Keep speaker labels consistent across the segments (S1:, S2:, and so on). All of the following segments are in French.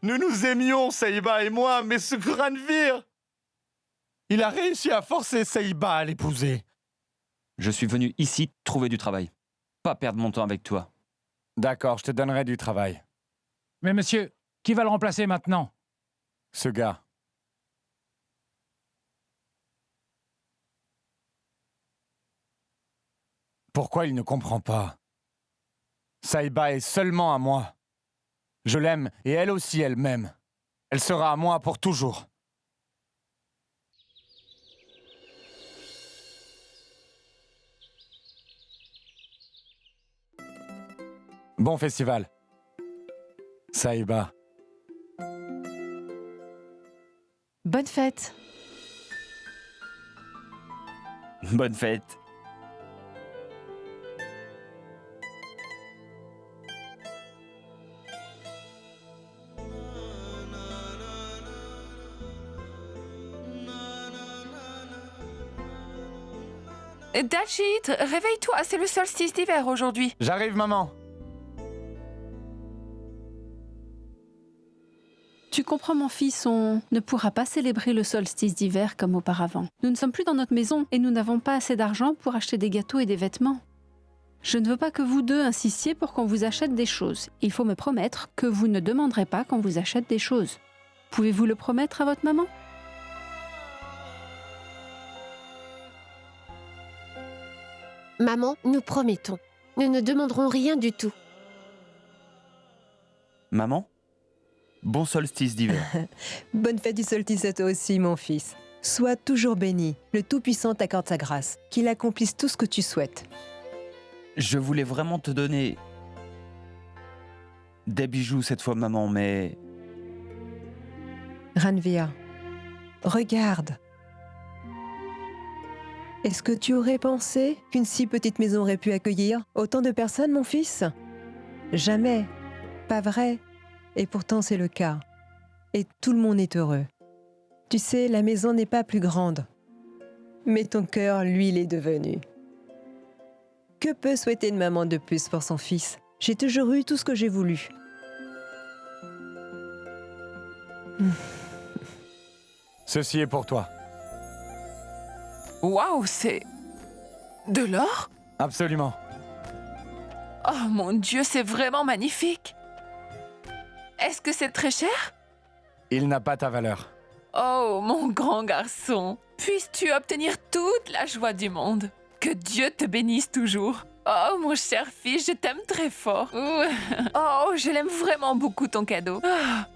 S1: Nous nous aimions, Saïba et moi, mais ce Ranveer... Il a réussi à forcer Saïba à l'épouser.
S2: Je suis venu ici trouver du travail. Pas perdre mon temps avec toi.
S1: D'accord, je te donnerai du travail.
S3: Mais monsieur, qui va le remplacer maintenant?
S1: Ce gars. Pourquoi il ne comprend pas? Saïba est seulement à moi. Je l'aime et elle aussi elle m'aime. Elle sera à moi pour toujours. Bon festival. Saïba.
S4: Bonne fête.
S2: Bonne fête.
S4: Dalchit, réveille-toi, c'est le solstice d'hiver aujourd'hui.
S1: J'arrive, maman.
S5: Tu comprends, mon fils, on ne pourra pas célébrer le solstice d'hiver comme auparavant. Nous ne sommes plus dans notre maison et nous n'avons pas assez d'argent pour acheter des gâteaux et des vêtements. Je ne veux pas que vous deux insistiez pour qu'on vous achète des choses. Il faut me promettre que vous ne demanderez pas qu'on vous achète des choses. Pouvez-vous le promettre à votre maman?
S6: Maman, nous promettons. Nous ne demanderons rien du tout.
S2: Maman? Bon solstice d'hiver.
S7: Bonne fête du solstice à toi aussi, mon fils. Sois toujours béni. Le Tout-Puissant t'accorde sa grâce. Qu'il accomplisse tout ce que tu souhaites.
S2: Je voulais vraiment te donner des bijoux cette fois, maman, mais...
S7: Ranveer, regarde. Est-ce que tu aurais pensé qu'une si petite maison aurait pu accueillir autant de personnes, mon fils? Jamais. Pas vrai. Et pourtant, c'est le cas. Et tout le monde est heureux. Tu sais, la maison n'est pas plus grande. Mais ton cœur, lui, l'est devenu. Que peut souhaiter une maman de plus pour son fils? J'ai toujours eu tout ce que j'ai voulu.
S1: Ceci est pour toi.
S4: Waouh, c'est... de l'or?
S1: Absolument.
S4: Oh mon Dieu, c'est vraiment magnifique. Est-ce que c'est très cher?
S1: Il n'a pas ta valeur.
S4: Oh, mon grand garçon, puisses-tu obtenir toute la joie du monde. Que Dieu te bénisse toujours. Oh, mon cher fils, je t'aime très fort. Ouh. Oh, je l'aime vraiment beaucoup, ton cadeau. Ah.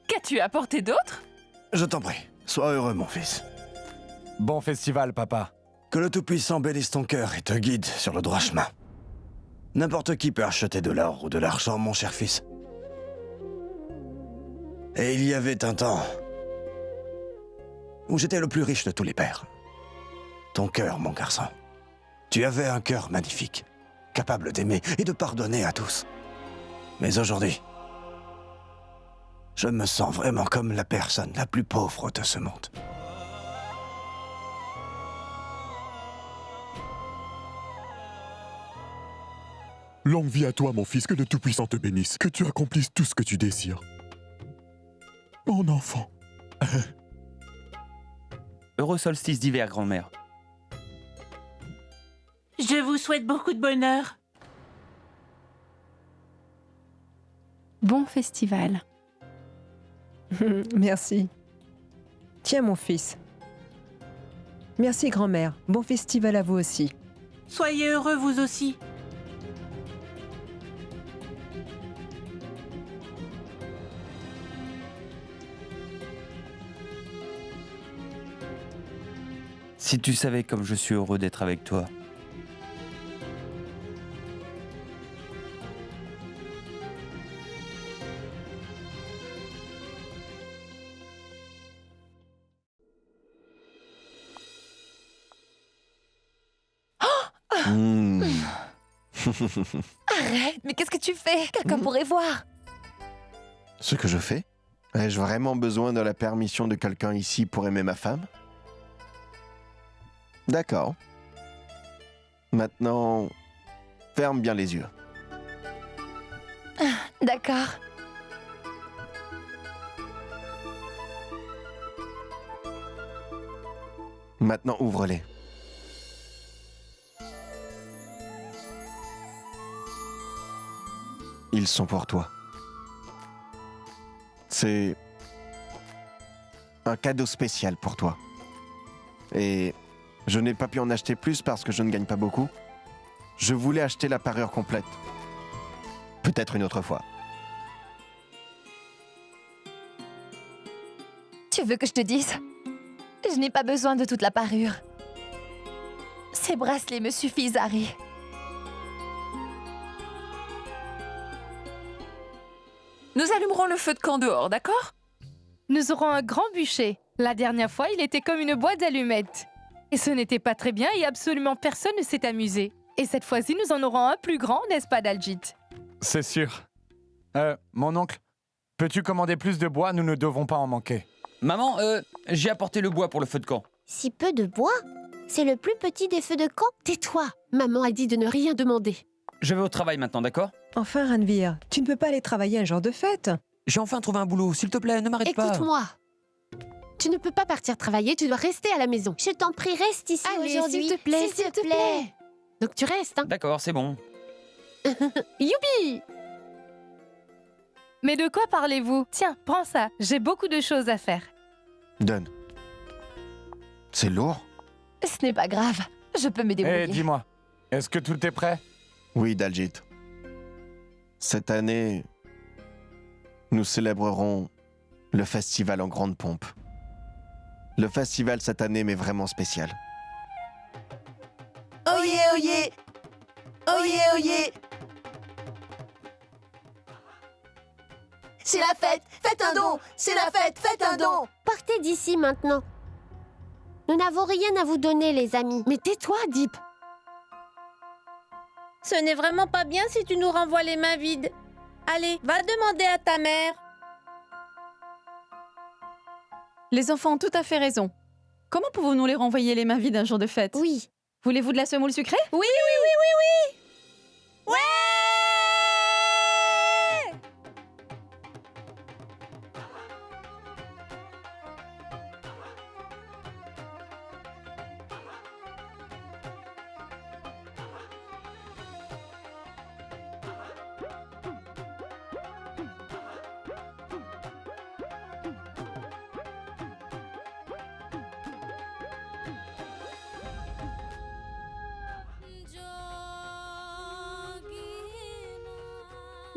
S4: Qu'as-tu apporté d'autre?
S8: Je t'en prie, sois heureux, mon fils.
S1: Bon festival, papa.
S8: Que le Tout-Puissant bénisse ton cœur et te guide sur le droit chemin. N'importe qui peut acheter de l'or ou de l'argent, mon cher fils. Et il y avait un temps où j'étais le plus riche de tous les pères. Ton cœur, mon garçon. Tu avais un cœur magnifique, capable d'aimer et de pardonner à tous. Mais aujourd'hui, je me sens vraiment comme la personne la plus pauvre de ce monde.
S9: Longue vie à toi, mon fils, que le Tout-Puissant te bénisse, que tu accomplisses tout ce que tu désires. Mon enfant.
S2: Heureux solstice d'hiver, grand-mère.
S10: Je vous souhaite beaucoup de bonheur.
S5: Bon festival.
S7: Merci. Tiens, mon fils. Merci, grand-mère. Bon festival à vous aussi.
S10: Soyez heureux, vous aussi.
S2: Si tu savais comme je suis heureux d'être avec toi.
S6: Arrête, mais qu'est-ce que tu fais? Quelqu'un pourrait voir.
S11: Ce que je fais? Ai-je vraiment besoin de la permission de quelqu'un ici pour aimer ma femme? D'accord. Maintenant, ferme bien les yeux.
S6: D'accord.
S11: Maintenant, ouvre-les. Ils sont pour toi. C'est un cadeau spécial pour toi. Et je n'ai pas pu en acheter plus parce que je ne gagne pas beaucoup. Je voulais acheter la parure complète. Peut-être une autre fois.
S12: Tu veux que je te dise? Je n'ai pas besoin de toute la parure. Ces bracelets me suffisent, Harry.
S4: Nous allumerons le feu de camp dehors, d'accord?
S13: Nous aurons un grand bûcher. La dernière fois, il était comme une boîte d'allumettes. Et ce n'était pas très bien et absolument personne ne s'est amusé. Et cette fois-ci, nous en aurons un plus grand, n'est-ce pas, Daljit?
S1: C'est sûr. Mon oncle, peux-tu commander plus de bois? Nous ne devons pas en manquer.
S2: Maman, j'ai apporté le bois pour le feu de camp.
S6: Si peu de bois? C'est le plus petit des feux de camp? Tais-toi! Maman a dit de ne rien demander.
S2: Je vais au travail maintenant, d'accord?
S7: Enfin, Ranvir, tu ne peux pas aller travailler un jour de fête.
S2: J'ai enfin trouvé un boulot, s'il te plaît, ne m'arrête pas.
S6: Écoute-moi. Tu ne peux pas partir travailler, tu dois rester à la maison. Je t'en prie, reste ici aujourd'hui.
S12: s'il te plaît,
S6: s'il te plaît. Donc tu restes, hein?
S2: D'accord, c'est bon.
S6: Youpi!
S13: Mais de quoi parlez-vous? Tiens, prends ça. J'ai beaucoup de choses à faire.
S11: Donne. C'est lourd?
S12: Ce n'est pas grave. Je peux me débrouiller.
S1: Eh, dis-moi, est-ce que tout est prêt?
S11: Oui, Daljit. Cette année, nous célébrerons le festival en grande pompe. Le festival cette année m'est vraiment spécial.
S10: Oyez, oyez! Oyez, oyez! C'est la fête! Faites un don! C'est la fête! Faites un don!
S6: Partez d'ici maintenant. Nous n'avons rien à vous donner, les amis. Mais tais-toi, Deep.
S10: Ce n'est vraiment pas bien si tu nous renvoies les mains vides. Allez, va demander à ta mère.
S14: Les enfants ont tout à fait raison. Comment pouvons-nous les renvoyer les mains vides un jour de fête?
S6: Oui.
S14: Voulez-vous de la semoule sucrée?
S10: Oui, oui, oui, oui, oui! Ouais!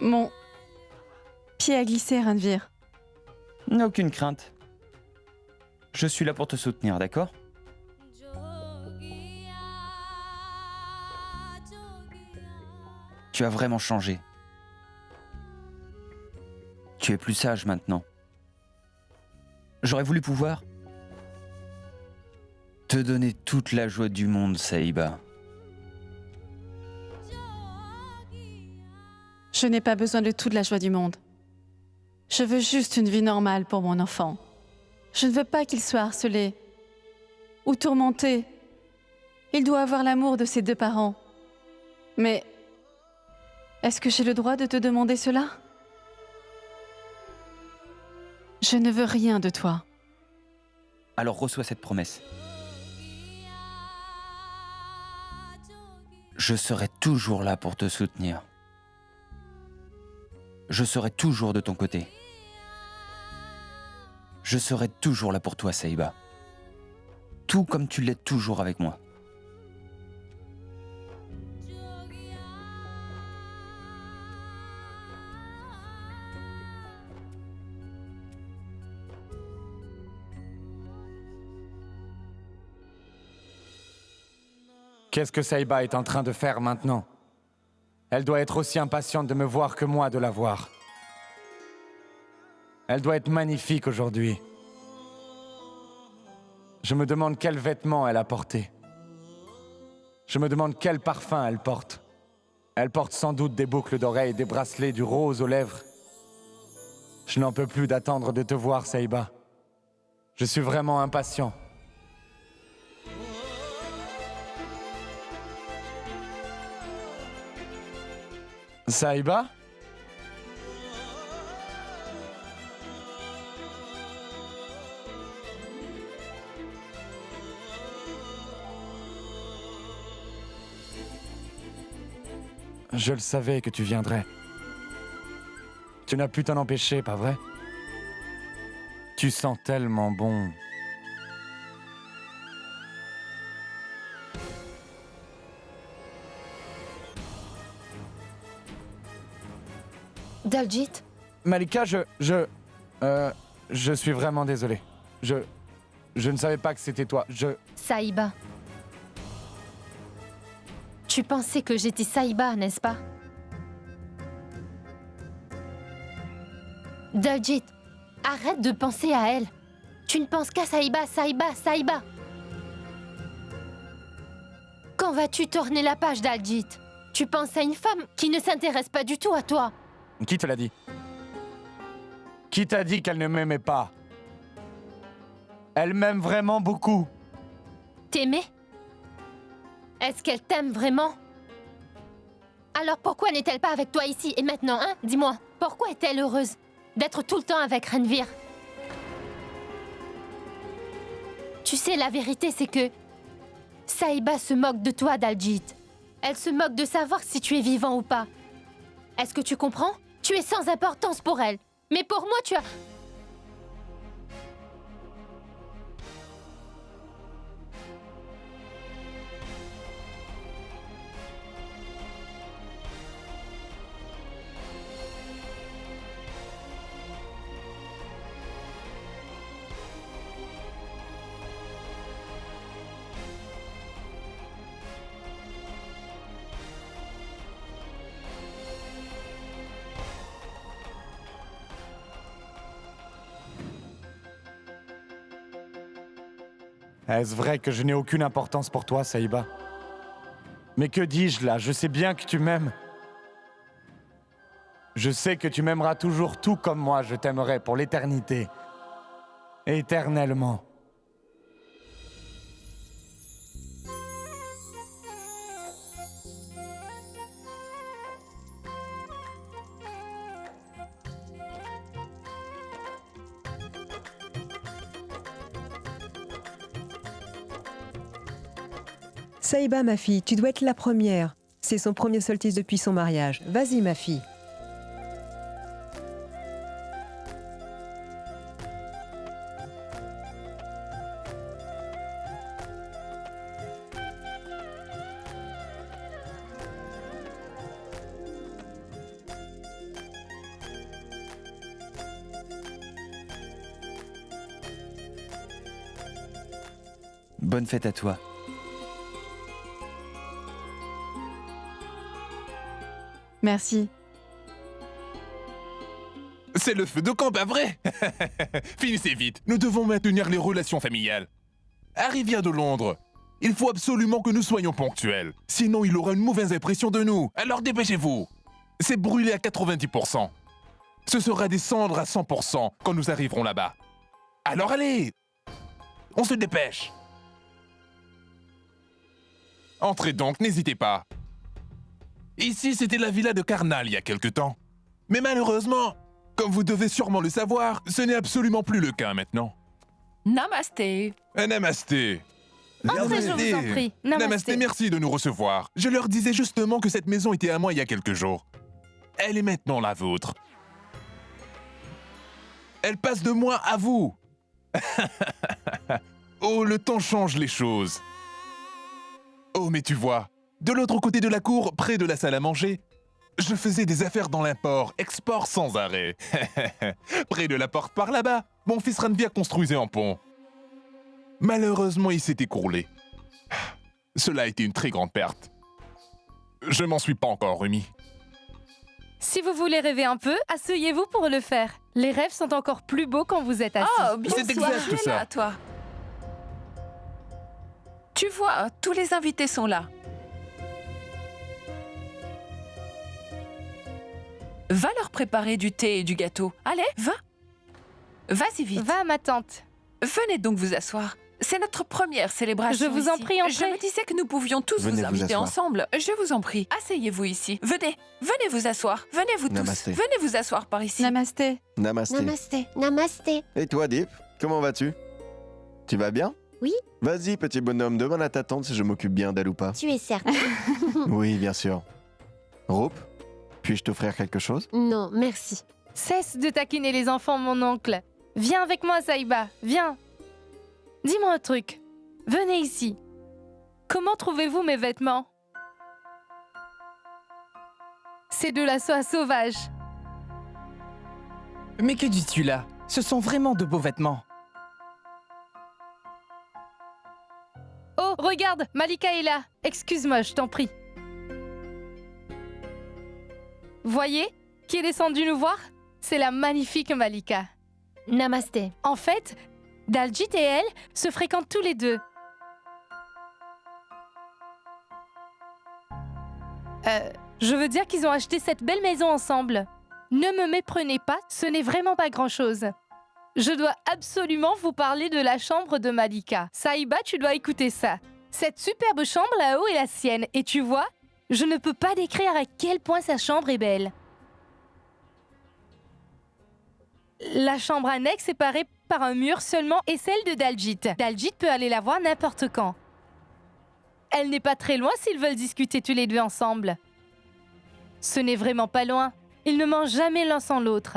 S14: Mon pied a glissé, Ranvir.
S2: Aucune crainte. Je suis là pour te soutenir, d'accord? Tu as vraiment changé. Tu es plus sage maintenant. J'aurais voulu pouvoir te donner toute la joie du monde, Saïba.
S14: Je n'ai pas besoin de toute la joie du monde. Je veux juste une vie normale pour mon enfant. Je ne veux pas qu'il soit harcelé ou tourmenté. Il doit avoir l'amour de ses deux parents. Mais est-ce que j'ai le droit de te demander cela? Je ne veux rien de toi.
S2: Alors reçois cette promesse. Je serai toujours là pour te soutenir. Je serai toujours de ton côté. Je serai toujours là pour toi, Saïba. Tout comme tu l'es toujours avec moi.
S1: Qu'est-ce que Saïba est en train de faire maintenant? Elle doit être aussi impatiente de me voir que moi de la voir. Elle doit être magnifique aujourd'hui. Je me demande quels vêtements elle a portés. Je me demande quel parfum elle porte. Elle porte sans doute des boucles d'oreilles, des bracelets, du rose aux lèvres. Je n'en peux plus d'attendre de te voir, Saïba. Je suis vraiment impatient. Saïba? Je le savais que tu viendrais. Tu n'as pu t'en empêcher, pas vrai? Tu sens tellement bon.
S12: Daljeet,
S1: Malika, je suis vraiment désolé. Je ne savais pas que c'était toi.
S12: Saïba. Tu pensais que j'étais Saïba, n'est-ce pas? Daljeet, arrête de penser à elle. Tu ne penses qu'à Saïba, Saïba, Saïba. Quand vas-tu tourner la page, Daljeet? Tu penses à une femme qui ne s'intéresse pas du tout à toi.
S1: Qui te l'a dit? Qui t'a dit qu'elle ne m'aimait pas? Elle m'aime vraiment beaucoup.
S12: T'aimer? Est-ce qu'elle t'aime vraiment? Alors pourquoi n'est-elle pas avec toi ici et maintenant, hein? Dis-moi, pourquoi est-elle heureuse d'être tout le temps avec Renvir? Tu sais, la vérité, c'est que Saïba se moque de toi, Daljeet. Elle se moque de savoir si tu es vivant ou pas. Est-ce que tu comprends? Tu es sans importance pour elle. Mais pour moi, tu as...
S1: Est-ce vrai que je n'ai aucune importance pour toi, Saïba? Mais que dis-je là? Je sais bien que tu m'aimes. Je sais que tu m'aimeras toujours tout comme moi je t'aimerai pour l'éternité. Éternellement.
S7: Saïba, ma fille, tu dois être la première. C'est son premier solstice depuis son mariage. Vas-y, ma fille.
S2: Bonne fête à toi.
S14: Merci.
S15: C'est le feu de camp, pas vrai? Finissez vite, nous devons maintenir les relations familiales. Harry vient de Londres. Il faut absolument que nous soyons ponctuels. Sinon, il aura une mauvaise impression de nous. Alors dépêchez-vous. C'est brûlé à 90%. Ce sera des cendres à 100% quand nous arriverons là-bas. Alors allez! On se dépêche. Entrez donc, n'hésitez pas. Ici, c'était la villa de Karnal il y a quelque temps. Mais malheureusement, comme vous devez sûrement le savoir, ce n'est absolument plus le cas maintenant.
S4: Namasté.
S15: Namasté.
S13: Entrez, je vous en prie.
S15: Namasté, merci de nous recevoir. Je leur disais justement que cette maison était à moi il y a quelques jours. Elle est maintenant la vôtre. Elle passe de moi à vous. Oh, le temps change les choses. Oh, mais tu vois, de l'autre côté de la cour, près de la salle à manger, je faisais des affaires dans l'import, export sans arrêt. Près de la porte par là-bas, mon fils Ranvir construisait un pont. Malheureusement, il s'est écroulé. Cela a été une très grande perte. Je m'en suis pas encore remis.
S13: Si vous voulez rêver un peu, asseyez-vous pour le faire. Les rêves sont encore plus beaux quand vous êtes assis.
S4: Oh, bien
S15: C'est exact, ça.
S4: là, toi. Tu vois, tous les invités sont là. Va leur préparer du thé et du gâteau. Allez, va. Vas-y vite.
S13: Va, ma tante.
S4: Venez donc vous asseoir. C'est notre première célébration.
S13: Je vous en
S4: ici.
S13: prie, entrez.
S4: Je me disais que nous pouvions tous
S11: Venez
S4: vous
S11: vous
S4: inviter
S11: asseoir.
S4: ensemble. Je vous en prie, asseyez-vous ici. Venez, venez vous asseoir. Venez vous tous.
S11: Namasté.
S4: Venez vous asseoir par ici.
S14: Namasté.
S11: Namasté.
S6: Namasté. Namasté.
S11: Et toi, Deep, comment vas-tu? Tu vas bien?
S6: Oui.
S11: Vas-y, petit bonhomme, demande à ta tante si je m'occupe bien d'elle ou pas.
S6: Tu es certain?
S11: Oui, bien sûr. Rope, puis-je t'offrir quelque chose?
S6: Non, merci.
S13: Cesse de taquiner les enfants, mon oncle. Viens avec moi, Saïba, viens. Dis-moi un truc. Venez ici. Comment trouvez-vous mes vêtements? C'est de la soie sauvage.
S16: Mais que dis-tu là? Ce sont vraiment de beaux vêtements.
S13: Oh, regarde, Malika est là. Excuse-moi, je t'en prie. Voyez, qui est descendu nous voir? C'est la magnifique Malika.
S12: Namasté.
S13: En fait, Daljit et elle se fréquentent tous les deux. Je veux dire qu'ils ont acheté cette belle maison ensemble. Ne me méprenez pas, ce n'est vraiment pas grand-chose. Je dois absolument vous parler de la chambre de Malika. Saïba, tu dois écouter ça. Cette superbe chambre là-haut est la sienne. Et tu vois, je ne peux pas décrire à quel point sa chambre est belle. La chambre annexe est séparée par un mur seulement et celle de Daljit. Daljit peut aller la voir n'importe quand. Elle n'est pas très loin s'ils veulent discuter tous les deux ensemble. Ce n'est vraiment pas loin. Ils ne mangent jamais l'un sans l'autre.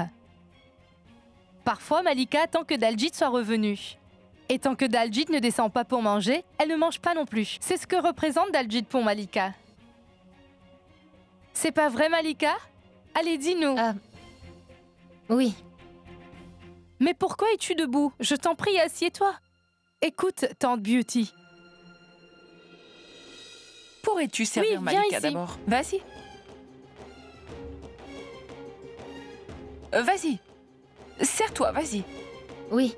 S13: Parfois, Malika attend que Daljit soit revenu. Et tant que Daljit ne descend pas pour manger, elle ne mange pas non plus. C'est ce que représente Daljit pour Malika. C'est pas vrai, Malika? Allez, dis-nous.
S12: Oui.
S13: Mais pourquoi es-tu debout? Je t'en prie, assieds-toi. Écoute, tante Beauty.
S4: Pourrais-tu servir
S13: Oui, viens
S4: Malika
S13: ici.
S4: d'abord? Vas-y. Vas-y. Sers-toi, vas-y.
S12: Oui.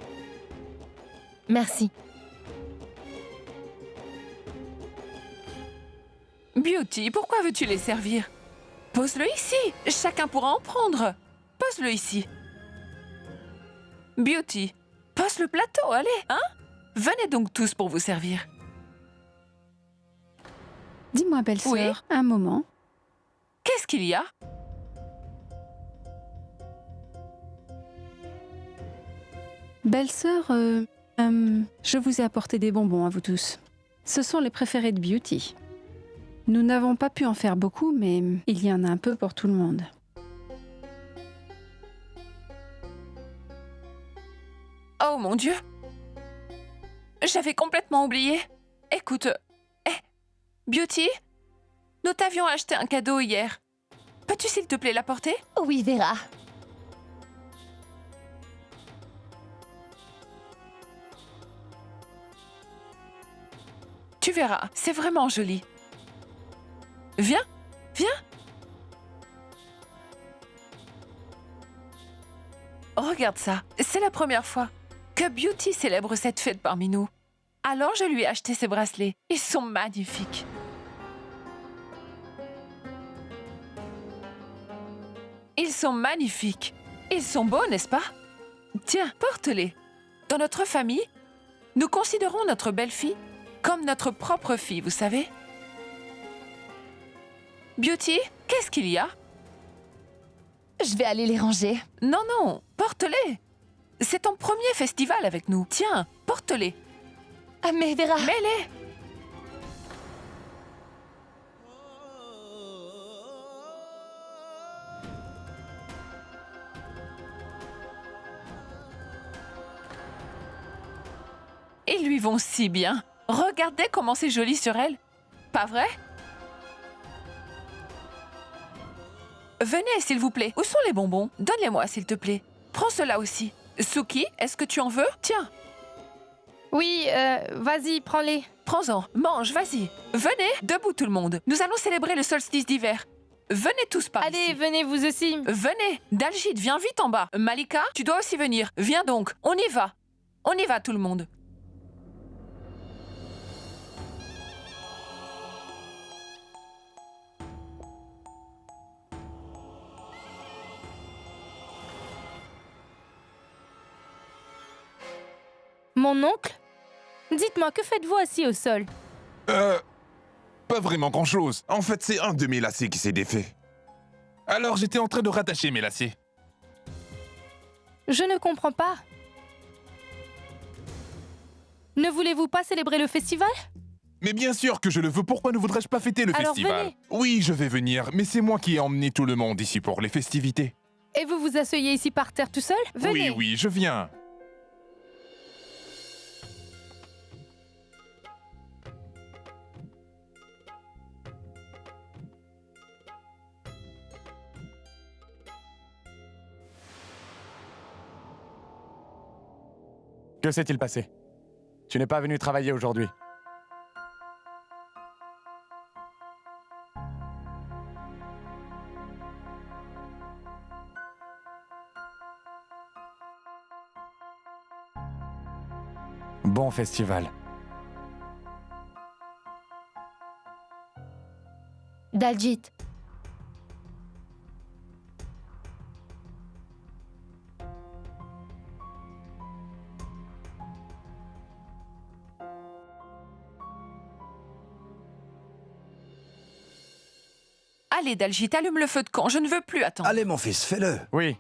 S12: Merci.
S4: Beauty, pourquoi veux-tu les servir? Pose-le ici. Chacun pourra en prendre. Pose-le ici. Beauty, pose le plateau, allez, hein? Venez donc tous pour vous servir.
S5: Dis-moi, belle-sœur,
S4: Oui.
S5: un moment.
S4: Qu'est-ce qu'il y a?
S5: Belle-sœur, je vous ai apporté des bonbons à vous tous. Ce sont les préférés de Beauty. Nous n'avons pas pu en faire beaucoup, mais il y en a un peu pour tout le monde.
S4: Oh mon Dieu! J'avais complètement oublié. Écoute, Beauty, nous t'avions acheté un cadeau hier. Peux-tu s'il te plaît l'apporter?
S12: Oui, Vera.
S4: Tu verras, c'est vraiment joli. Viens, viens. Regarde ça, c'est la première fois que Beauty célèbre cette fête parmi nous. Alors je lui ai acheté ces bracelets. Ils sont magnifiques. Ils sont magnifiques. Ils sont beaux, n'est-ce pas? Tiens, porte-les. Dans notre famille, nous considérons notre belle-fille comme notre propre fille, vous savez? Beauty, qu'est-ce qu'il y a?
S12: Je vais aller les ranger.
S4: Non, non, porte-les. C'est ton premier festival avec nous. Tiens, porte-les.
S12: Ah, mais Vera...
S4: Mets-les. Ils lui vont si bien. Regardez comment c'est joli sur elle. Pas vrai? Venez, s'il vous plaît. Où sont les bonbons? Donne-les-moi, s'il te plaît. Prends cela aussi. Suki, est-ce que tu en veux? Tiens.
S13: Oui, vas-y, prends-les.
S4: Prends-en, mange, vas-y. Venez, debout tout le monde. Nous allons célébrer le solstice d'hiver. Venez tous par
S13: Allez,
S4: ici.
S13: venez vous aussi.
S4: Venez. Daljit, viens vite en bas. Malika, tu dois aussi venir. Viens donc, on y va. On y va tout le monde.
S13: Mon oncle? Dites-moi, que faites-vous assis au sol?
S15: Pas vraiment grand-chose. En fait, c'est un de mes lacets qui s'est défait. Alors, j'étais en train de rattacher mes lacets.
S13: Je ne comprends pas. Ne voulez-vous pas célébrer le festival?
S15: Mais bien sûr que je le veux, pourquoi ne voudrais-je pas fêter le
S13: Alors
S15: festival?
S13: venez.
S15: Oui, je vais venir, mais c'est moi qui ai emmené tout le monde ici pour les festivités.
S13: Et vous vous asseyez ici par terre tout seul? Venez.
S15: Oui, oui, je viens.
S1: Que s'est-il passé? Tu n'es pas venu travailler aujourd'hui. Bon festival.
S12: Daljit.
S4: Allez, Daljit, allume le feu de camp, je ne veux plus attendre.
S8: Allez, mon fils, fais-le.
S1: Oui.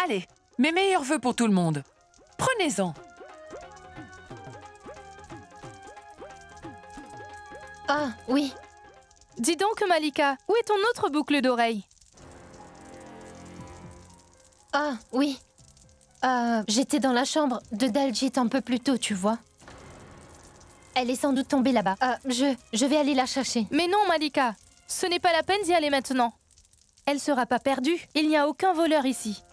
S4: Allez, mes meilleurs vœux pour tout le monde. Prenez-en.
S12: Ah, oui.
S13: Dis donc, Malika, où est ton autre boucle d'oreille?
S12: Ah, oui. J'étais dans la chambre de Daljit un peu plus tôt, tu vois. Elle est sans doute tombée là-bas. Je vais aller la chercher.
S13: Mais non, Malika, ce n'est pas la peine d'y aller maintenant. Elle sera pas perdue, il n'y a aucun voleur ici.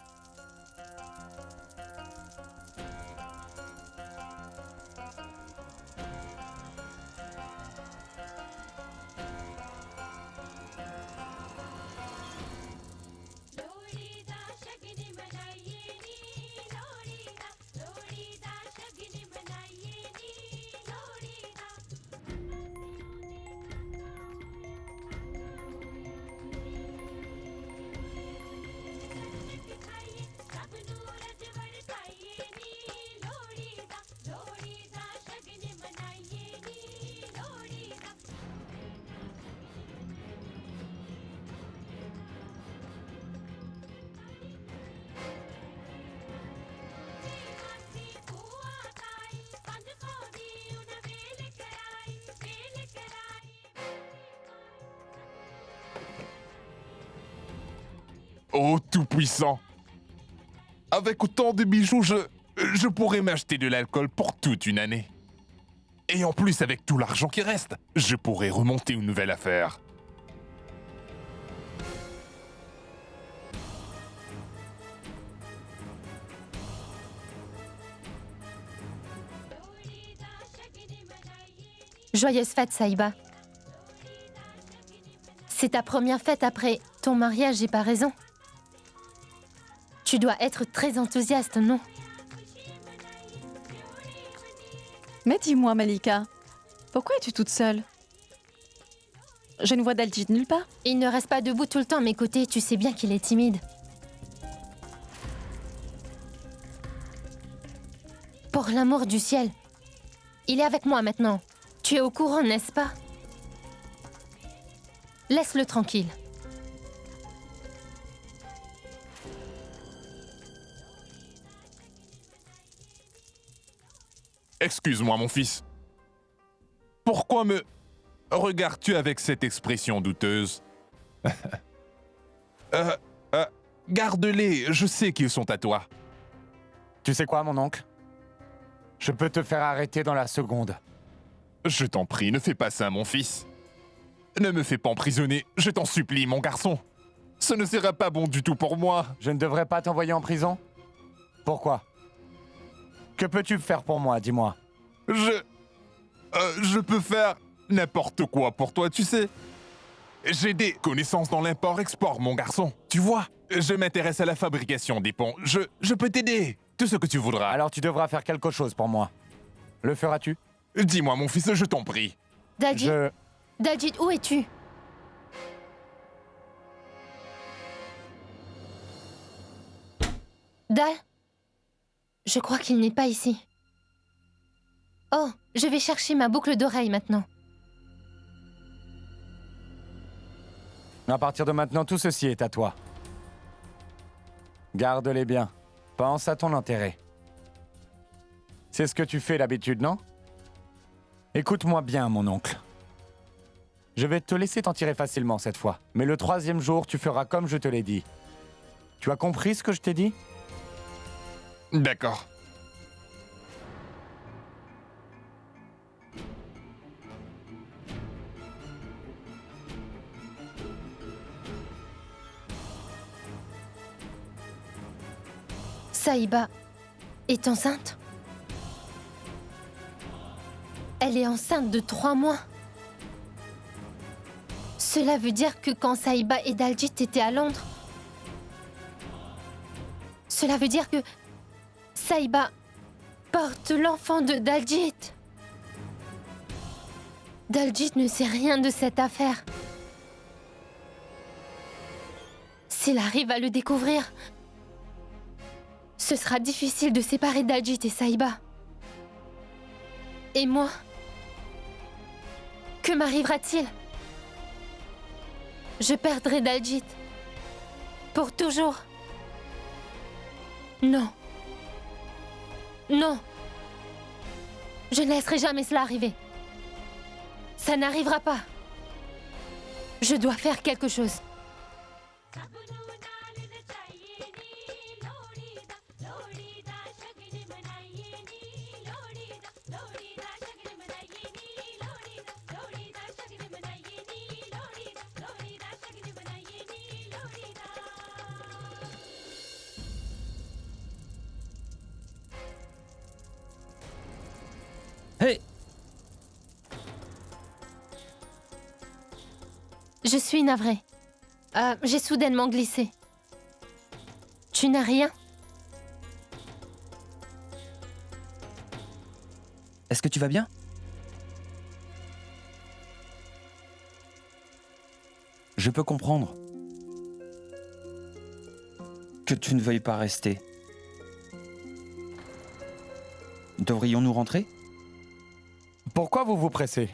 S15: Oh, tout-puissant! Avec autant de bijoux, je pourrais m'acheter de l'alcool pour toute une année. Et en plus, avec tout l'argent qui reste, je pourrais remonter une nouvelle affaire.
S12: Joyeuse fête, Saïba. C'est ta première fête après ton mariage, j'ai pas raison. Tu dois être très enthousiaste, non?
S14: Mais dis-moi, Malika, pourquoi es-tu toute seule? Je ne vois Daljit nulle part.
S12: Il ne reste pas debout tout le temps à mes côtés, tu sais bien qu'il est timide. Pour l'amour du ciel. Il est avec moi maintenant. Tu es au courant, n'est-ce pas? Laisse-le tranquille.
S15: Excuse-moi, mon fils. Pourquoi me regardes-tu avec cette expression douteuse? Garde-les, je sais qu'ils sont à toi.
S1: Tu sais quoi, mon oncle? Je peux te faire arrêter dans la seconde.
S15: Je t'en prie, ne fais pas ça, mon fils. Ne me fais pas emprisonner, je t'en supplie, mon garçon. Ce ne sera pas bon du tout pour moi.
S1: Je ne devrais pas t'envoyer en prison? Pourquoi? Que peux-tu faire pour moi, dis-moi?
S15: Je peux faire n'importe quoi pour toi, tu sais. J'ai des connaissances dans l'import-export, mon garçon. Tu vois, je m'intéresse à la fabrication des ponts. Je peux t'aider, tout ce que tu voudras.
S1: Alors tu devras faire quelque chose pour moi. Le feras-tu?
S15: Dis-moi, mon fils, je t'en prie.
S12: Daljit, Daljit, où es-tu? Dal? Je crois qu'il n'est pas ici. Oh, je vais chercher ma boucle d'oreille maintenant.
S1: À partir de maintenant, tout ceci est à toi. Garde-les bien. Pense à ton intérêt. C'est ce que tu fais d'habitude, non? Écoute-moi bien, mon oncle. Je vais te laisser t'en tirer facilement cette fois. Mais le 3e jour, tu feras comme je te l'ai dit. Tu as compris ce que je t'ai dit?
S15: D'accord.
S12: Saïba est enceinte? Elle est enceinte de 3 mois. Cela veut dire que quand Saïba et Daljit étaient à Londres, cela veut dire que Saïba porte l'enfant de Daljit. Daljit ne sait rien de cette affaire. S'il arrive à le découvrir, ce sera difficile de séparer Daljit et Saïba. Et moi? Que m'arrivera-t-il? Je perdrai Daljit. Pour toujours. Non. Non. Je ne laisserai jamais cela arriver. Ça n'arrivera pas. Je dois faire quelque chose.
S2: Hey!
S12: Je suis navrée. J'ai soudainement glissé. Tu n'as rien?
S2: Est-ce que tu vas bien? Je peux comprendre que tu ne veuilles pas rester. Devrions-nous rentrer?
S1: Pourquoi vous vous pressez?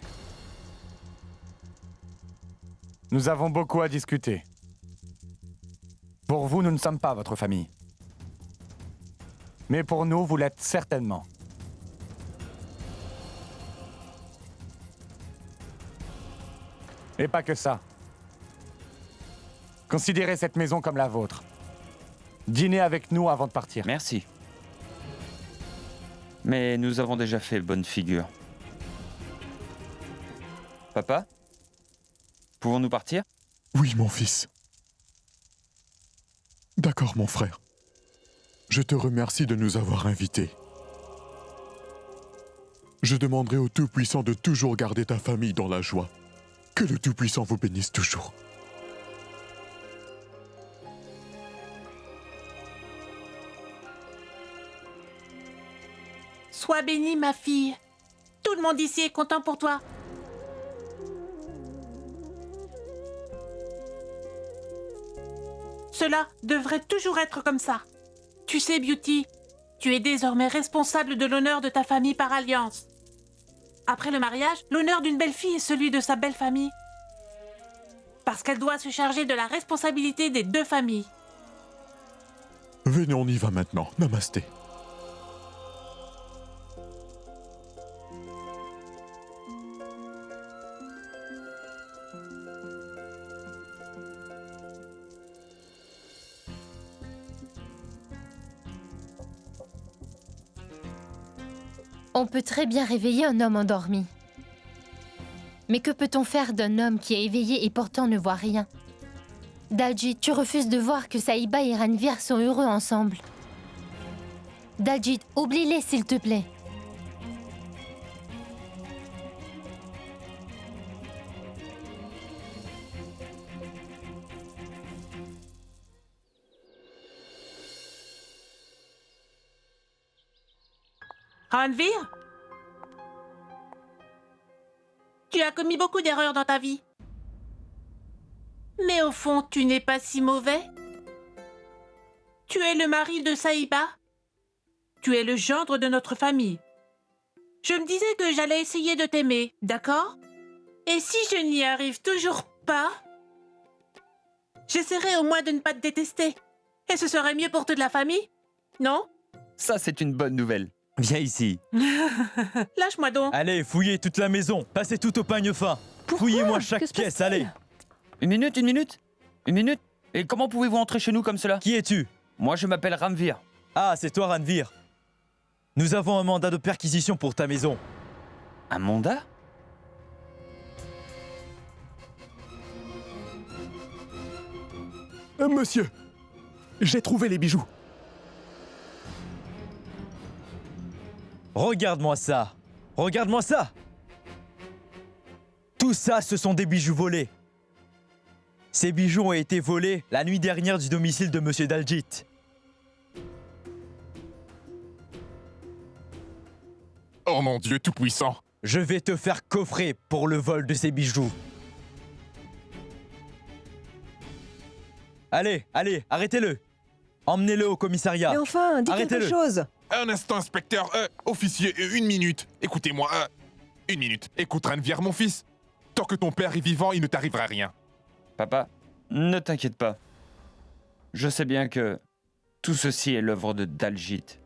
S1: Nous avons beaucoup à discuter. Pour vous, nous ne sommes pas votre famille. Mais pour nous, vous l'êtes certainement. Et pas que ça. Considérez cette maison comme la vôtre. Dînez avec nous avant de partir.
S2: Merci. Mais nous avons déjà fait bonne figure. Papa? Pouvons-nous partir?
S9: Oui, mon fils. D'accord, mon frère. Je te remercie de nous avoir invités. Je demanderai au Tout-Puissant de toujours garder ta famille dans la joie. Que le Tout-Puissant vous bénisse toujours.
S10: Sois bénie, ma fille. Tout le monde ici est content pour toi. Cela devrait toujours être comme ça. Tu sais, Beauty, tu es désormais responsable de l'honneur de ta famille par alliance. Après le mariage, l'honneur d'une belle fille est celui de sa belle famille. Parce qu'elle doit se charger de la responsabilité des 2 familles.
S9: Venez, on y va maintenant. Namasté.
S12: On peut très bien réveiller un homme endormi. Mais que peut-on faire d'un homme qui est éveillé et pourtant ne voit rien? Daljit, tu refuses de voir que Saïba et Ranveer sont heureux ensemble. Daljit, oublie-les s'il te plaît.
S10: Ranveer? Tu as commis beaucoup d'erreurs dans ta vie. Mais au fond, tu n'es pas si mauvais. Tu es le mari de Saïba. Tu es le gendre de notre famille. Je me disais que j'allais essayer de t'aimer, d'accord? Et si je n'y arrive toujours pas, J'essaierai au moins de ne pas te détester. Et ce serait mieux pour toute la famille, non?
S2: Ça, c'est une bonne nouvelle. Viens ici.
S10: Lâche-moi donc.
S17: Allez, fouillez toute la maison. Passez tout au peigne fin. Fouillez-moi chaque pièce, allez.
S2: Une minute, une minute. Une minute. Et comment pouvez-vous entrer chez nous comme cela?
S17: Qui es-tu?
S2: Moi, je m'appelle Ranvir.
S17: Ah, c'est toi, Ranvir. Nous avons un mandat de perquisition pour ta maison.
S2: Un mandat?
S18: Monsieur, j'ai trouvé les bijoux.
S17: Regarde-moi ça. Regarde-moi ça. Tout ça, ce sont des bijoux volés. Ces bijoux ont été volés la nuit dernière du domicile de Monsieur Daljit.
S15: Oh mon Dieu tout-puissant!
S17: Je vais te faire coffrer pour le vol de ces bijoux. Allez, allez, arrêtez-le. Emmenez-le au commissariat.
S7: Mais enfin, dis quelque chose.
S15: Un instant, inspecteur. Officier, une minute. Écoutez-moi. Une minute. Écoute, Ranvir, mon fils. Tant que ton père est vivant, il ne t'arrivera rien.
S2: Papa, ne t'inquiète pas. Je sais bien que tout ceci est l'œuvre de Daljit.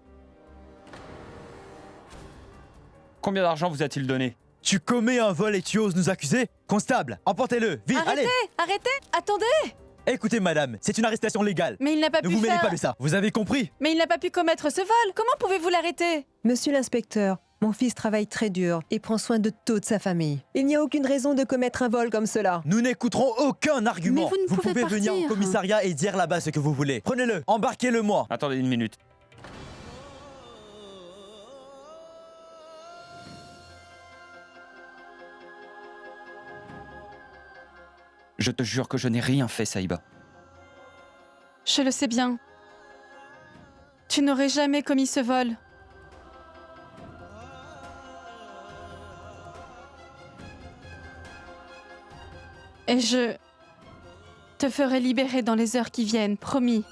S2: Combien d'argent vous a-t-il donné?
S17: Tu commets un vol et tu oses nous accuser? Constable, emportez-le, vite, allez!
S14: Arrêtez, attendez!
S17: Écoutez, madame, c'est une arrestation légale.
S14: Mais il n'a pas pu
S17: Ne vous mêlez
S14: faire...
S17: pas de ça, vous avez compris?
S14: Mais il n'a pas pu commettre ce vol. Comment pouvez-vous l'arrêter?
S7: Monsieur l'inspecteur, mon fils travaille très dur et prend soin de toute sa famille. Il n'y a aucune raison de commettre un vol comme cela.
S17: Nous n'écouterons aucun argument.
S5: Mais vous ne pouvez
S17: venir au
S5: partir.
S17: commissariat et dire là-bas ce que vous voulez. Prenez-le, embarquez-le-moi.
S2: Attendez une minute. Je te jure que je n'ai rien fait, Saïba.
S14: Je le sais bien. Tu n'aurais jamais commis ce vol. Et je te ferai libérer dans les heures qui viennent, promis.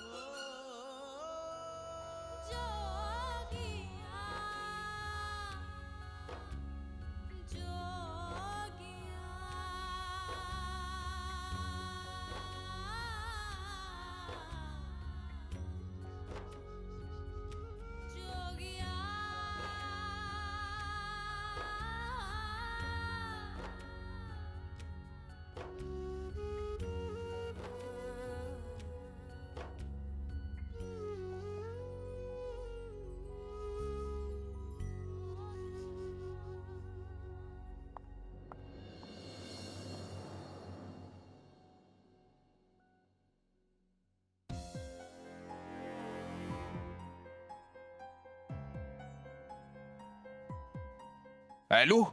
S15: Allô?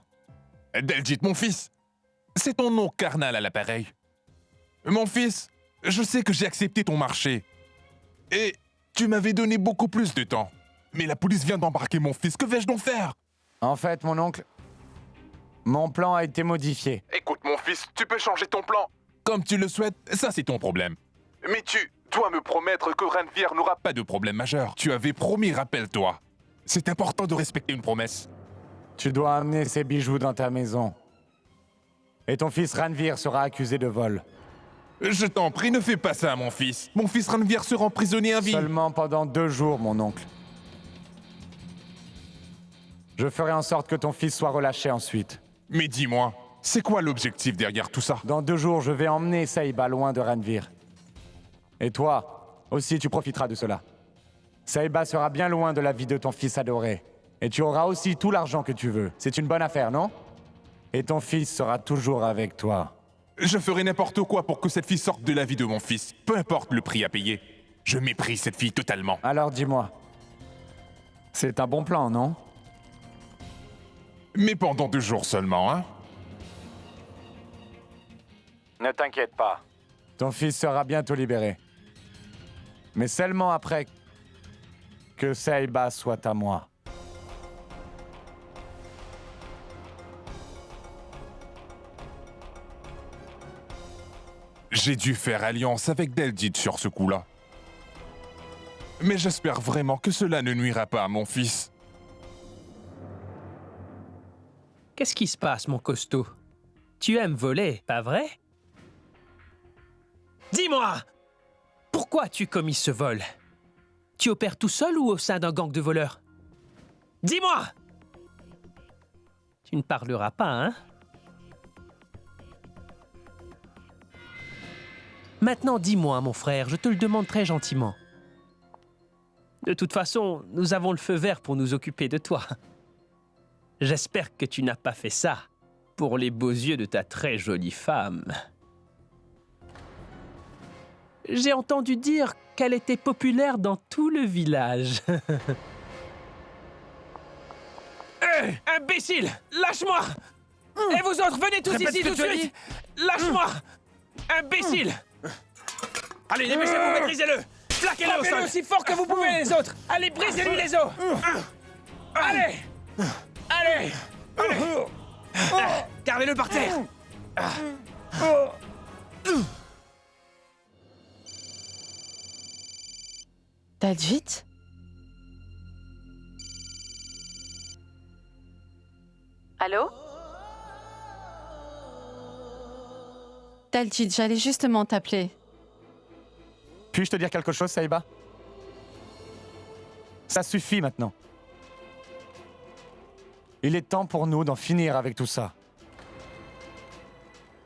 S15: Daljit, mon fils. C'est ton nom carnal à l'appareil. Mon fils, je sais que j'ai accepté ton marché. Et tu m'avais donné beaucoup plus de temps. Mais la police vient d'embarquer mon fils. Que vais-je donc faire?
S1: En fait, mon oncle, mon plan a été modifié.
S15: Écoute, mon fils, tu peux changer ton plan. Comme tu le souhaites, ça c'est ton problème. Mais tu dois me promettre que Ranvir n'aura pas de problème majeur. Tu avais promis, rappelle-toi. C'est important de respecter une promesse.
S1: Tu dois amener ces bijoux dans ta maison. Et ton fils Ranvir sera accusé de vol.
S15: Je t'en prie, ne fais pas ça, mon fils. Mon fils Ranvir sera emprisonné à vie.
S1: Seulement pendant 2 jours, mon oncle. Je ferai en sorte que ton fils soit relâché ensuite.
S15: Mais dis-moi, c'est quoi l'objectif derrière tout ça?
S1: Dans 2 jours, je vais emmener Saïba loin de Ranvir. Et toi, aussi, tu profiteras de cela. Saïba sera bien loin de la vie de ton fils adoré. Et tu auras aussi tout l'argent que tu veux. C'est une bonne affaire, non? Et ton fils sera toujours avec toi.
S15: Je ferai n'importe quoi pour que cette fille sorte de la vie de mon fils. Peu importe le prix à payer. Je méprise cette fille totalement.
S1: Alors dis-moi. C'est un bon plan, non?
S15: Mais pendant 2 jours seulement, hein?
S1: Ne t'inquiète pas. Ton fils sera bientôt libéré. Mais seulement après que Saïba soit à moi.
S15: J'ai dû faire alliance avec Daljit sur ce coup-là. Mais j'espère vraiment que cela ne nuira pas à mon fils.
S19: Qu'est-ce qui se passe, mon costaud? Tu aimes voler, pas vrai? Dis-moi! Pourquoi as-tu commis ce vol? Tu opères tout seul ou au sein d'un gang de voleurs? Dis-moi! Tu ne parleras pas, hein? Maintenant, dis-moi, mon frère, je te le demande très gentiment. De toute façon, nous avons le feu vert pour nous occuper de toi. J'espère que tu n'as pas fait ça pour les beaux yeux de ta très jolie femme. J'ai entendu dire qu'elle était populaire dans tout le village. Hé, imbécile! Lâche-moi! Et vous autres, venez tous ici tout de suite! Lâche-moi! Imbécile! Allez, dépêchez-vous, maîtrisez-le! Plaquez-le au sol! Aussi fort que vous pouvez, les autres! Allez, brisez-lui les os! Allez! Allez! Allez! Gardez-le par terre!
S14: Daljit? Allô? Daljit, j'allais justement t'appeler.
S1: Puis-je te dire quelque chose, Saïba? Ça suffit maintenant. Il est temps pour nous d'en finir avec tout ça.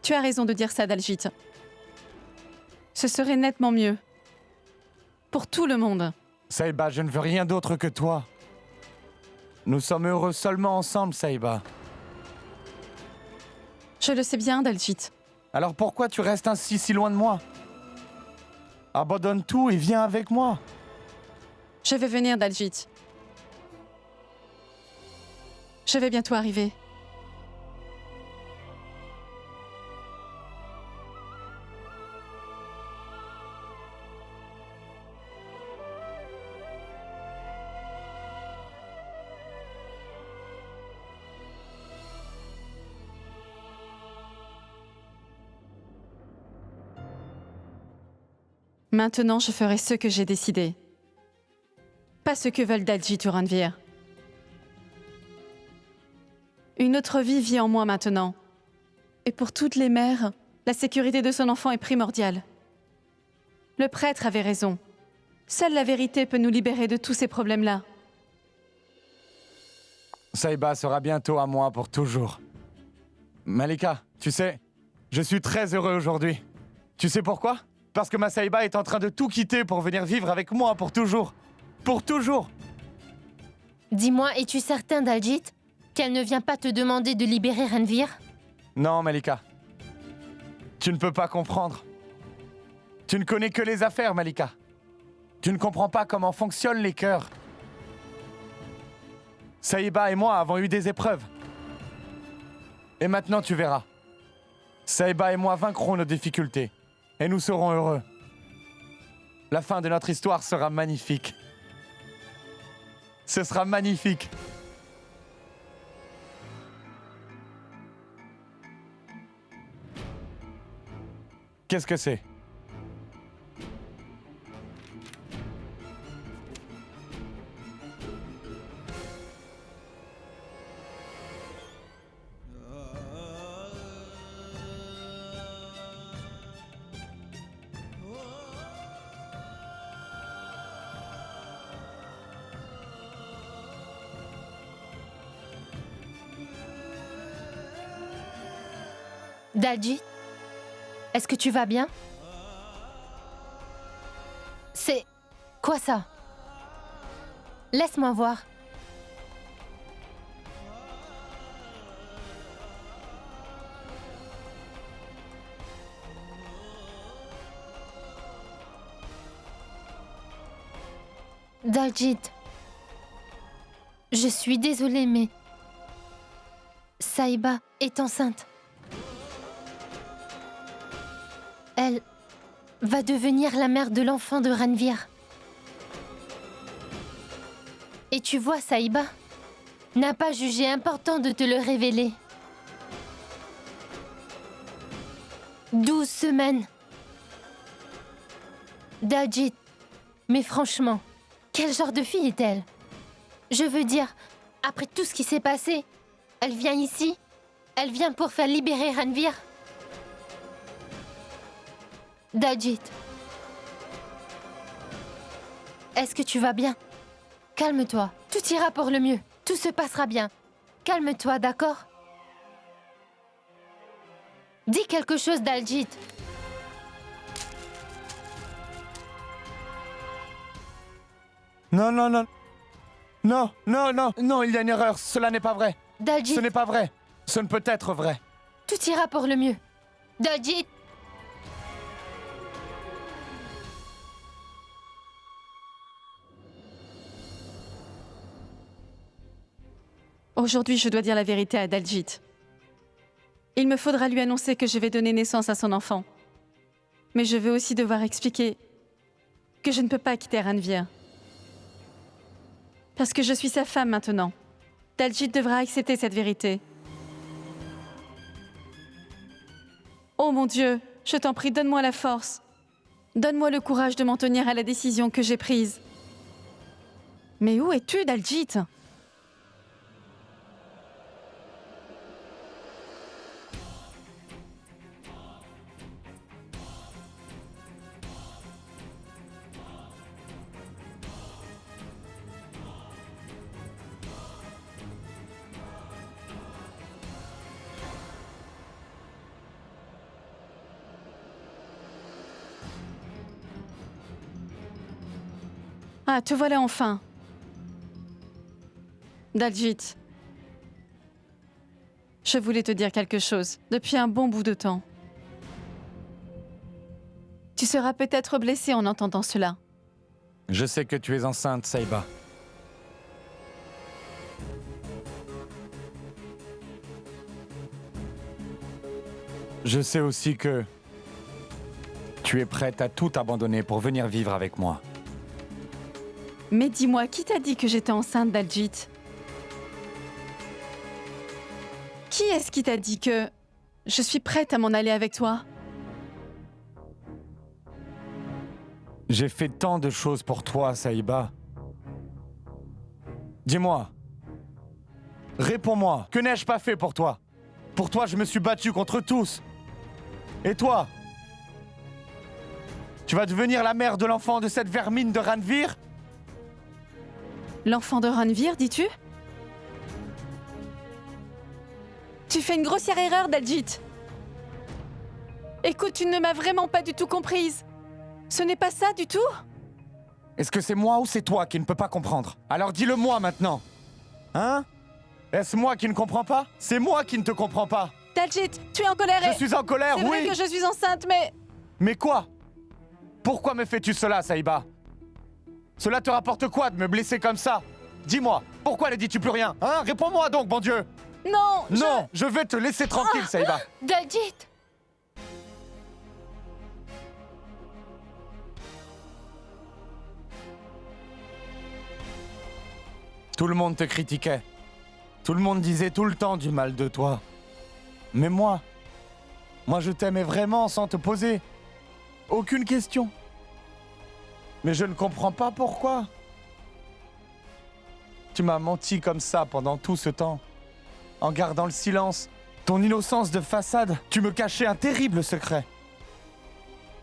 S14: Tu as raison de dire ça, Daljit. Ce serait nettement mieux. Pour tout le monde.
S1: Saïba, je ne veux rien d'autre que toi. Nous sommes heureux seulement ensemble, Saïba.
S14: Je le sais bien, Daljit.
S1: Alors pourquoi tu restes ainsi si loin de moi? Abandonne tout et viens avec moi.
S14: Je vais venir, Daljit. Je vais bientôt arriver. Maintenant, je ferai ce que j'ai décidé. Pas ce que veulent Daljit ou Ranveer. Une autre vie vit en moi maintenant. Et pour toutes les mères, la sécurité de son enfant est primordiale. Le prêtre avait raison. Seule la vérité peut nous libérer de tous ces problèmes-là.
S1: Saïba sera bientôt à moi pour toujours. Malika, tu sais, je suis très heureux aujourd'hui. Tu sais pourquoi? Parce que ma Saïba est en train de tout quitter pour venir vivre avec moi pour toujours. Pour toujours.
S12: Dis-moi, es-tu certain, Daljit, qu'elle ne vient pas te demander de libérer Ranveer?
S1: Non, Malika. Tu ne peux pas comprendre. Tu ne connais que les affaires, Malika. Tu ne comprends pas comment fonctionnent les cœurs. Saïba et moi avons eu des épreuves. Et maintenant, tu verras. Saïba et moi vaincrons nos difficultés. Et nous serons heureux. La fin de notre histoire sera magnifique. Ce sera magnifique. Qu'est-ce que c'est?
S12: Daljit, est-ce que tu vas bien? C'est... quoi ça? Laisse-moi voir. Daljit, je suis désolée, mais... Saïba est enceinte. Elle va devenir la mère de l'enfant de Ranveer. Et tu vois, Saïba n'a pas jugé important de te le révéler. 12 semaines. Daljit, mais franchement, quel genre de fille est-elle? Je veux dire, après tout ce qui s'est passé, elle vient ici, elle vient pour faire libérer Ranveer. Daljit, est-ce que tu vas bien? Calme-toi. Tout ira pour le mieux. Tout se passera bien. Calme-toi, d'accord? Dis quelque chose, Daljit.
S1: Non, non, non. Non, non, non, non, il y a une erreur. Cela n'est pas vrai.
S12: Daljit.
S1: Ce n'est pas vrai. Ce ne peut être vrai.
S12: Tout ira pour le mieux. Daljit.
S14: Aujourd'hui, je dois dire la vérité à Daljit. Il me faudra lui annoncer que je vais donner naissance à son enfant. Mais je vais aussi devoir expliquer que je ne peux pas quitter Ranvir. Parce que je suis sa femme maintenant. Daljit devra accepter cette vérité. Oh mon Dieu, je t'en prie, donne-moi la force. Donne-moi le courage de m'en tenir à la décision que j'ai prise. Mais où es-tu, Daljit ? Ah, te voilà enfin. Daljit. Je voulais te dire quelque chose depuis un bon bout de temps. Tu seras peut-être blessé en entendant cela.
S1: Je sais que tu es enceinte, Saïba. Je sais aussi que tu es prête à tout abandonner pour venir vivre avec moi.
S14: Mais dis-moi, qui t'a dit que j'étais enceinte, Daljit ? Qui est-ce qui t'a dit que je suis prête à m'en aller avec toi ?
S1: J'ai fait tant de choses pour toi, Saïba. Dis-moi. Réponds-moi. Que n'ai-je pas fait pour toi ? Pour toi, je me suis battu contre tous. Et toi ? Tu vas devenir la mère de l'enfant de cette vermine de Ranvir ?
S14: L'enfant de Ranvir, dis-tu ? Tu fais une grossière erreur, Daljit. Écoute, tu ne m'as vraiment pas du tout comprise. Ce n'est pas ça du tout ?
S1: Est-ce que c'est moi ou c'est toi qui ne peux pas comprendre ? Alors dis-le-moi maintenant. Hein ? Est-ce moi qui ne comprends pas ? C'est moi qui ne te comprends pas.
S14: Daljit, tu es en colère et...
S1: Je suis en colère, oui.
S14: C'est vrai que je suis enceinte, mais...
S1: Mais quoi ? Pourquoi me fais-tu cela, Saïba ? Cela te rapporte quoi de me blesser comme ça ? Dis-moi, pourquoi ne dis-tu plus rien ? Hein ? Réponds-moi donc, bon Dieu !
S14: Non,
S1: Non, je vais te laisser tranquille, Saïba.
S12: Daljit.
S1: Tout le monde te critiquait. Tout le monde disait tout le temps du mal de toi. Mais moi je t'aimais vraiment sans te poser aucune question. Mais je ne comprends pas pourquoi. Tu m'as menti comme ça pendant tout ce temps, en gardant le silence. Ton innocence de façade, tu me cachais un terrible secret.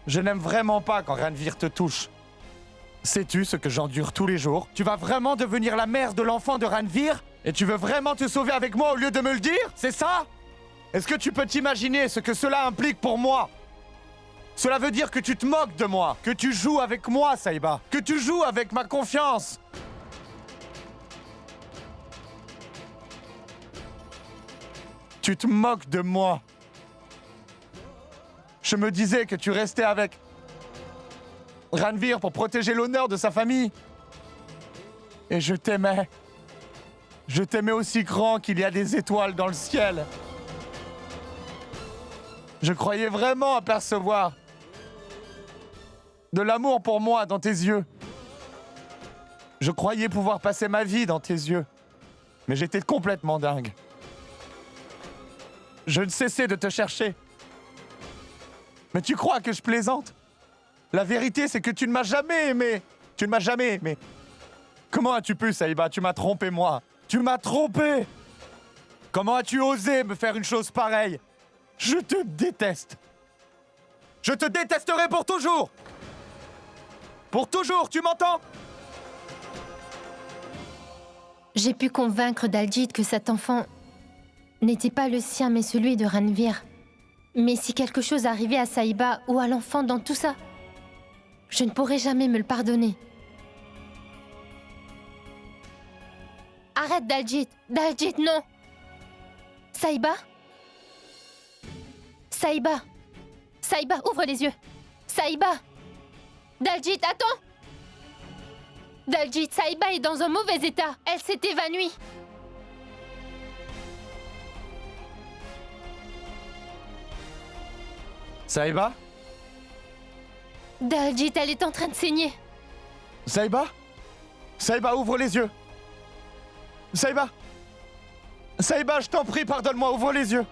S1: Je n'aime vraiment pas quand Ranvir te touche. Sais-tu ce que j'endure tous les jours ? Tu vas vraiment devenir la mère de l'enfant de Ranvir ? Et tu veux vraiment te sauver avec moi au lieu de me le dire ? C'est ça ? Est-ce que tu peux t'imaginer ce que cela implique pour moi ? Cela veut dire que tu te moques de moi, que tu joues avec moi, Saïba, que tu joues avec ma confiance. Tu te moques de moi. Je me disais que tu restais avec Ranvir pour protéger l'honneur de sa famille. Et je t'aimais. Je t'aimais aussi grand qu'il y a des étoiles dans le ciel. Je croyais vraiment apercevoir de l'amour pour moi dans tes yeux. Je croyais pouvoir passer ma vie dans tes yeux. Mais j'étais complètement dingue. Je ne cessais de te chercher. Mais tu crois que je plaisante ? La vérité, c'est que tu ne m'as jamais aimé. Tu ne m'as jamais aimé. Comment as-tu pu, Saïba ? Tu m'as trompé, moi. Tu m'as trompé. Comment as-tu osé me faire une chose pareille ? Je te déteste. Je te détesterai pour toujours. Pour toujours, tu m'entends ?
S12: J'ai pu convaincre Daljit que cet enfant n'était pas le sien mais celui de Ranvir. Mais si quelque chose arrivait à Saïba ou à l'enfant dans tout ça, je ne pourrais jamais me le pardonner. Arrête, Daljit! Daljit, non! Saïba? Saïba! Saïba, ouvre les yeux! Saïba! Daljit, attends! Daljit, Saïba est dans un mauvais état. Elle s'est évanouie.
S1: Saïba?
S12: Daljit, elle est en train de saigner.
S1: Saïba? Saïba, ouvre les yeux! Saïba! Saïba, je t'en prie, pardonne-moi, ouvre les yeux!